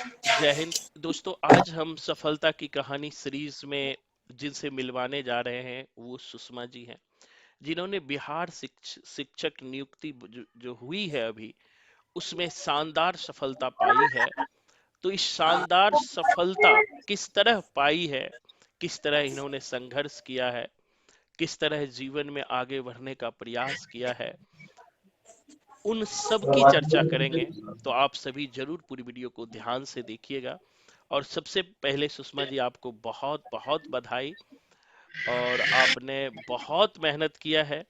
जय हिंद दोस्तों। आज हम सफलता की कहानी सीरीज में जिनसे मिलवाने जा रहे हैं वो सुषमा जी हैं, जिन्होंने बिहार शिक्षक नियुक्ति जो हुई है अभी, उसमें शानदार सफलता पाई है। तो इस शानदार सफलता किस तरह पाई है, किस तरह इन्होंने संघर्ष किया है, किस तरह जीवन में आगे बढ़ने का प्रयास किया है, उन सब की चर्चा करेंगे। तो आप सभी जरूर पूरी वीडियो को ध्यान से देखिएगा। और सबसे पहले सुषमा जी, आपको बहुत बहुत बधाई। और आपने बहुत मेहनत किया है।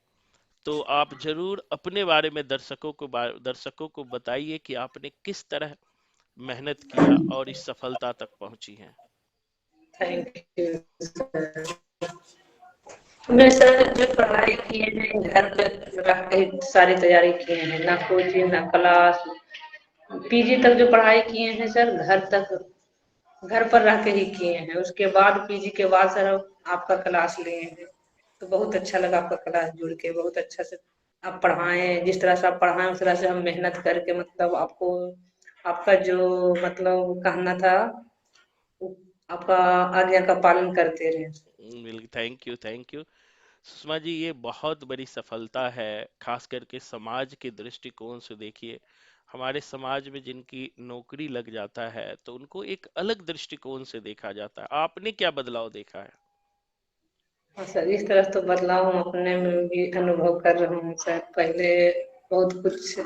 तो आप जरूर अपने बारे में दर्शकों को बताइए कि आपने किस तरह मेहनत किया और इस सफलता तक पहुंची हैं। Thank you sir. हमने सर जो पढ़ाई किए हैं घर पे रह के सारी तैयारी किए हैं, ना कोचिंग ना क्लास। पीजी तक जो पढ़ाई किए हैं सर घर तक, घर पर रह के ही किए हैं। उसके बाद पीजी के बाद सर आपका क्लास लिए हैं, तो बहुत अच्छा लगा आपका क्लास जुड़ के। बहुत अच्छा से आप पढ़ाएं, जिस तरह से आप पढ़ाएं उस तरह से हम मेहनत करके मतलब आपको आपका जो मतलब कहना था आपका आज्ञा का पालन करते रहे। Thank you, thank you. Sushma ji, ये बहुत बड़ी सफलता है। खास करके समाज के दृष्टिकोण से देखिए, हमारे समाज में जिनकी नौकरी लग जाता है तो उनको एक अलग दृष्टिकोण से देखा जाता है। आपने क्या बदलाव देखा है? हाँ सर, इस तरह तो बदलाव हम अपने में भी अनुभव कर रहा हूँ सर। पहले बहुत कुछ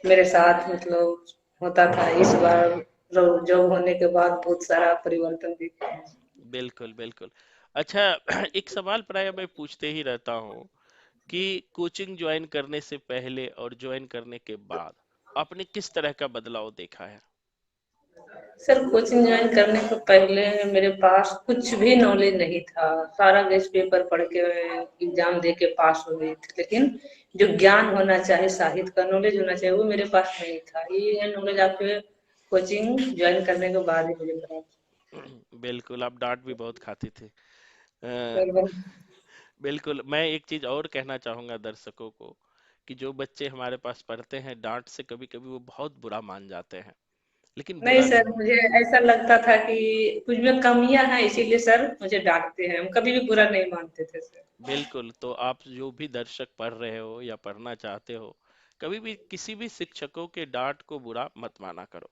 मेरे साथ मतलब होता था, इस बार जॉब होने के बाद बहुत सारा परिवर्तन दिखा है। बिल्कुल, बिल्कुल। अच्छा, एक सवाल प्राय मैं पूछते ही रहता हूँ कि कोचिंग ज्वाइन करने से पहले और ज्वाइन करने के बाद आपने किस तरह का बदलाव देखा है? सर कोचिंग ज्वाइन करने के पहले मेरे पास कुछ भी नॉलेज नहीं था। सारा गेस्ट पेपर पढ़ के एग्जाम दे के पास हो गई थी, लेकिन जो ज्ञान होना चाहिए, साहित्य का नॉलेज होना चाहिए, वो मेरे पास नहीं था। ये नॉलेज आपके कोचिंग ज्वाइन करने के बाद ही मुझे पता। बिल्कुल, आप डांट भी बहुत खाते थे। सर अ, बिल्कुल, मैं एक चीज और कहना चाहूंगा दर्शकों को कि जो बच्चे हमारे पास पढ़ते हैं, डांट से कभी कभी वो बहुत बुरा मान जाते हैं, लेकिन नहीं बुरा सर, नहीं। मुझे ऐसा लगता था कि कुछ में कमियां हैं, इसीलिए सर मुझे डांटते हैं। हम कभी भी बुरा नहीं मानते थे सर। बिल्कुल, तो आप जो भी दर्शक पढ़ रहे हो या पढ़ना चाहते हो, कभी भी किसी भी शिक्षकों के डांट को बुरा मत माना करो।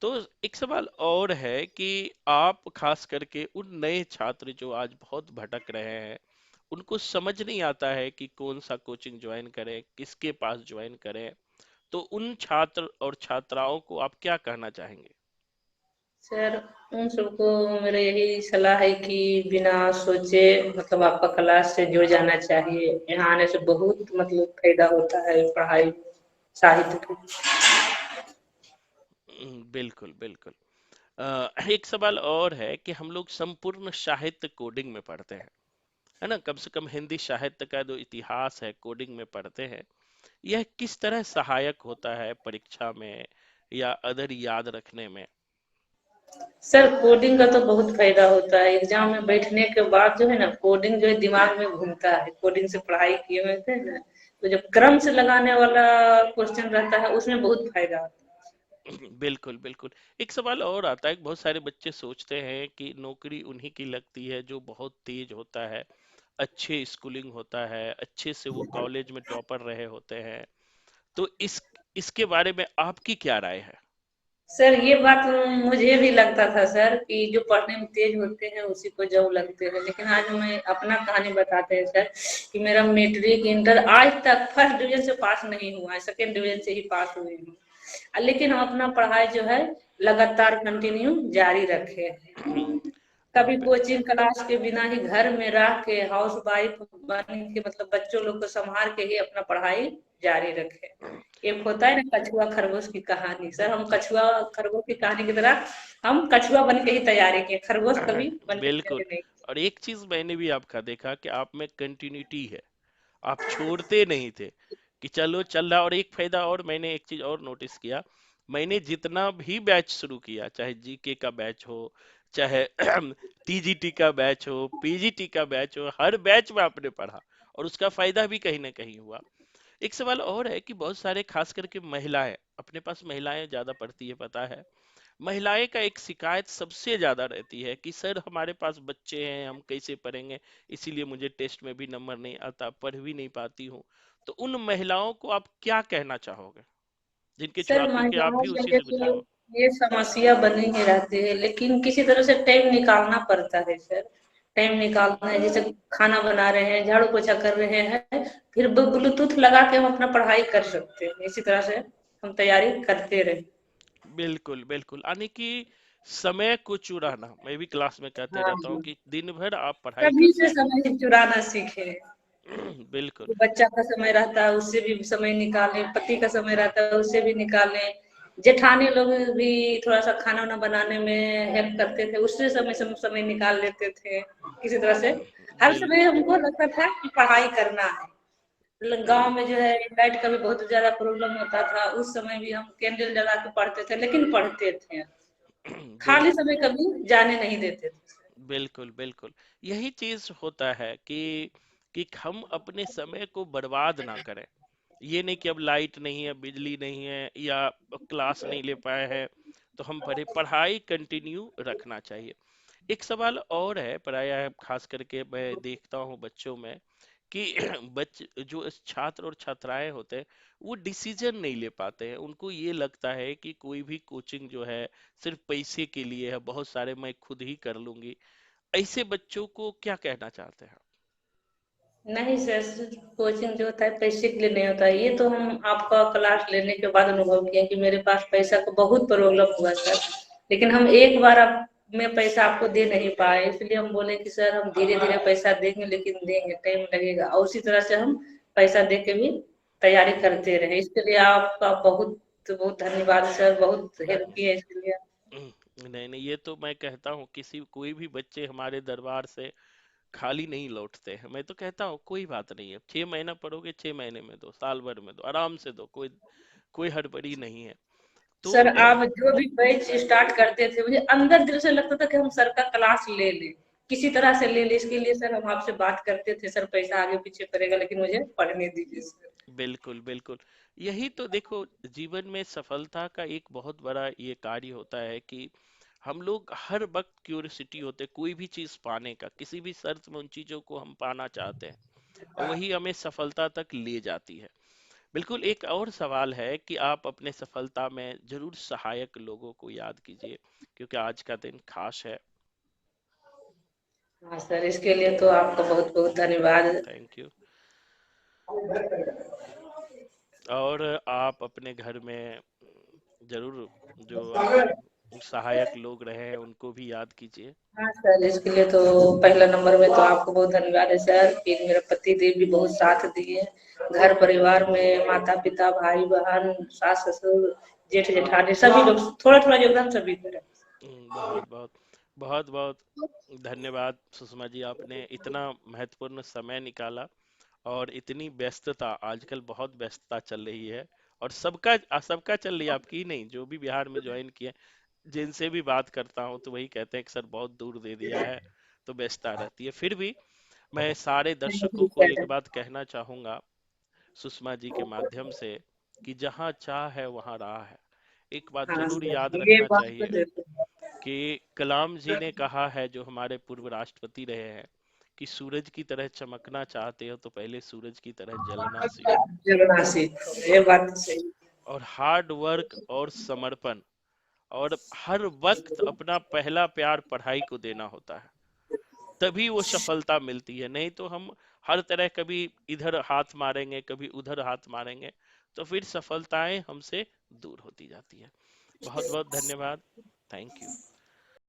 तो एक सवाल और है कि आप खास करके उन नए छात्र जो आज बहुत भटक रहे हैं, उनको समझ नहीं आता है कि कौन सा कोचिंग ज्वाइन करें, किसके पास ज्वाइन करें, तो उन छात्र और छात्राओं को आप क्या कहना चाहेंगे? सर उन सबको मेरा यही सलाह है कि बिना सोचे मतलब आपका क्लास से जुड़ जाना चाहिए। यहाँ आने से बहुत मतलब फायदा होता है पढ़ाई साहित्य की। बिल्कुल, बिल्कुल। एक सवाल और है कि हम लोग संपूर्ण साहित्य कोडिंग में पढ़ते हैं, है ना? कम से कम हिंदी साहित्य का जो इतिहास है कोडिंग में पढ़ते हैं। यह किस तरह सहायक होता है परीक्षा में या अदर याद रखने में? सर कोडिंग का तो बहुत फायदा होता है। एग्जाम में बैठने के बाद जो है ना, कोडिंग जो है दिमाग में घूमता है। कोडिंग से पढ़ाई किए हुए थे ना, तो जब क्रम से लगाने वाला क्वेश्चन रहता है उसमें बहुत फायदा होता बिल्कुल, बिल्कुल। एक सवाल और आता है कि बहुत सारे बच्चे सोचते हैं कि नौकरी उन्हीं की लगती है जो बहुत तेज होता है, अच्छे स्कूलिंग होता है, अच्छे से वो कॉलेज में टॉपर रहे होते हैं। तो इसके बारे में आपकी क्या राय है? है। सर ये बात मुझे भी लगता था सर कि जो पढ़ने में तेज होते हैं उसी को जॉब लगते हैं। लेकिन आज हमें अपना कहानी बताते हैं सर कि मेरा मैट्रिक इंटर आज तक फर्स्ट डिवीजन से पास नहीं हुआ है, सेकेंड डिवीजन से ही पास हुए हैं। लेकिन हम अपना पढ़ाई जो है लगातार कंटिन्यू जारी रखे हैं। कभी ब- कोचिंग क्लास के बिना ही घर में रह के हाउस वाइफ बन के मतलब बच्चों लोग को संभाल के ही अपना पढ़ाई जारी रखे। एक होता है ना कछुआ खरगोश की कहानी, सर हम कछुआ खरगोश की कहानी की तरह हम कछुआ बन के ही तैयारी किए, खरगोश कभी बन के बिल्कुल। तैयारी नहीं। और एक चीज मैंने भी आपका देखा कि आप में कंटिन्यूटी है, आप छोड़ते नहीं थे कि चलो चल रहा। और एक फायदा और, मैंने एक चीज और नोटिस किया, मैंने जितना भी बैच शुरू किया, चाहे जीके का बैच हो, चाहे टीजीटी का बैच हो, पीजीटी का बैच हो, हर बैच में आपने पढ़ा और उसका फायदा भी कहीं ना कहीं हुआ। एक सवाल और है कि बहुत सारे खास करके महिलाएं, अपने पास महिलाएं ज्यादा पढ़ती है पता है, महिलाएं का एक शिकायत सबसे ज्यादा रहती है कि सर हमारे पास बच्चे हैं, हम कैसे पढ़ेंगे, इसीलिए मुझे टेस्ट में भी नंबर नहीं आता, पढ़ भी नहीं पाती हूँ। तो उन महिलाओं को आप क्या कहना चाहोगे, जिनके सर क्योंकि आप महिलाओं भी के उसी लिए से गुजरे तो हो। ये समस्या बनी ही रहती है, लेकिन किसी तरह से टाइम निकालना पड़ता है सर। टाइम निकालना है, जैसे खाना बना रहे हैं, झाड़ू पोछा कर रहे हैं, फिर ब्लूटूथ लगा के हम अपना पढ़ाई कर सकते हैं। इसी तरह से हम तैयारी करते रहे। बिल्कुल बिल्कुल, यानी कि समय को चुराना, मैं भी क्लास में कहते हाँ रहता हूँ जी। कि दिन भर आप पढ़ाई तभी करते से समय चुराना सीखे। हैं। बिल्कुल। बच्चा का समय रहता है उससे भी समय निकालें, पति का समय रहता है उससे भी निकालें, जेठानी लोग भी थोड़ा सा खाना वाना बनाने में हेल्प करते थे, उससे समय निकाल लेते थे। किसी तरह से हर समय बिल्कुल। हमको लगता था कि पढ़ाई करना है। गांव में जो है लाइट का भी बहुत ज्यादा प्रॉब्लम होता था, उस समय भी हम कैंडल जला के पढ़ते थे, लेकिन पढ़ते थे। खाली बिल्कुल समय कभी जाने नहीं देते थे। बिल्कुल बिल्कुल, यही चीज होता है कि हम अपने समय को बर्बाद ना करें। ये नहीं कि अब लाइट नहीं है, बिजली नहीं है, या क्लास नहीं ले पाए हैं तो हम पढ़े, पढ़ाई कंटिन्यू रखना चाहिए। एक सवाल और है, प्रायः खास करके मैं देखता हूँ बच्चों में कि जो छात्र और छात्राएं होते हैं वो डिसीजन नहीं ले पाते हैं। उनको ये लगता है कि कोई भी कोचिंग जो है सिर्फ पैसे के लिए है, बहुत सारे मैं खुद ही कर लूंगी। ऐसे बच्चों को क्या कहना चाहते हैं? नहीं सर, कोचिंग जो होता है पैसे के लिए नहीं होता है। ये तो हम आपका क्लास लेने के बाद अनुभव किए कि मेरे पास पैसा का बहुत प्रॉब्लम हुआ सर, लेकिन हम एक बार आप में पैसा आपको दे नहीं पाए, इसलिए हम बोले कि सर हम धीरे धीरे पैसा देंगे, लेकिन देंगे, टाइम लगेगा, और उसी तरह से हम पैसा दे के भी तैयारी करते रहे। इसके लिए आपका बहुत बहुत धन्यवाद सर, बहुत हेल्प किए इसके लिए। नहीं नहीं, ये तो मैं कहता हूँ किसी कोई भी बच्चे हमारे दरबार से खाली नहीं लौटते हैं। मैं तो कहता हूँ कोई बात नहीं है, 6 महीना पढ़ोगे, 6 महीने में दो, साल भर में दो, आराम से दो, कोई कोई हड़बड़ी नहीं है। तो सर आप जो भी बैच स्टार्ट करते थे, मुझे अंदर दिल से लगता था कि हम सर का क्लास ले लें, किसी तरह से ले लें। इसके लिए सर हम आपसे बात करते थे, सर पैसा आगे पीछे करेगा लेकिन मुझे पढ़ने दीजिए सर। बिल्कुल बिल्कुल, यही तो देखो, जीवन में सफलता का एक बहुत बड़ा ये कार्य होता है कि हम लोग हर वक्त क्यूरियोसिटी होते हैं कोई भी चीज पाने का, किसी भी शर्त में उन चीजों को हम पाना चाहते हैं, और वही हमें सफलता तक ले जाती है। बिल्कुल, एक और सवाल है कि आप अपने सफलता में जरूर सहायक लोगों को याद कीजिए, क्योंकि आज का दिन खास है। हाँ सर, इसके लिए तो आपका बहुत बहुत धन्यवाद। Thank you. और आप अपने घर में जरूर जो सहायक लोग रहे हैं उनको भी याद कीजिए। हाँ सर, इसके लिए तो पहला नंबर में तो आपको बहुत धन्यवाद है सर। फिर मेरे पति देव भी बहुत साथ दिए, घर परिवार में माता पिता भाई बहन सास ससुर जेठ जेठानी सभी लोग थोड़ा थोड़ा योगदान सभी का रहा। बहुत बहुत बहुत बहुत धन्यवाद सुषमा जी, आपने इतना महत्वपूर्ण समय निकाला। और इतनी व्यस्तता, आजकल बहुत व्यस्तता चल रही है, और सबका सबका चल रही है, आपकी ही नहीं, जो भी बिहार में ज्वाइन किए, जिनसे भी बात करता हूँ तो वही कहते हैं कि सर बहुत दूर दे दिया है, तो व्यस्तता रहती है। फिर भी मैं सारे थैंक दर्शकों यू को एक सर। बात कहना चाहूंगा सुषमा जी के माध्यम से, कि जहाँ चाह है वहाँ राह है। एक बात हाँ जरूर याद सर, ये रखना बात तो चाहिए जरूर। कि कलाम जी ने कहा है, जो हमारे पूर्व राष्ट्रपति रहे हैं, कि सूरज की तरह चमकना चाहते हो तो पहले सूरज की तरह जलना सीखो। जगन्नाथ सीख, ये बात तो सही। और हार्ड वर्क और समर्पण, और हर वक्त अपना पहला प्यार पढ़ाई को देना होता है, तभी वो सफलता मिलती है। नहीं तो हम हर तरह कभी इधर हाथ मारेंगे, कभी उधर हाथ मारेंगे, तो फिर सफलताएं हमसे दूर होती जाती है। बहुत बहुत धन्यवाद। Thank you.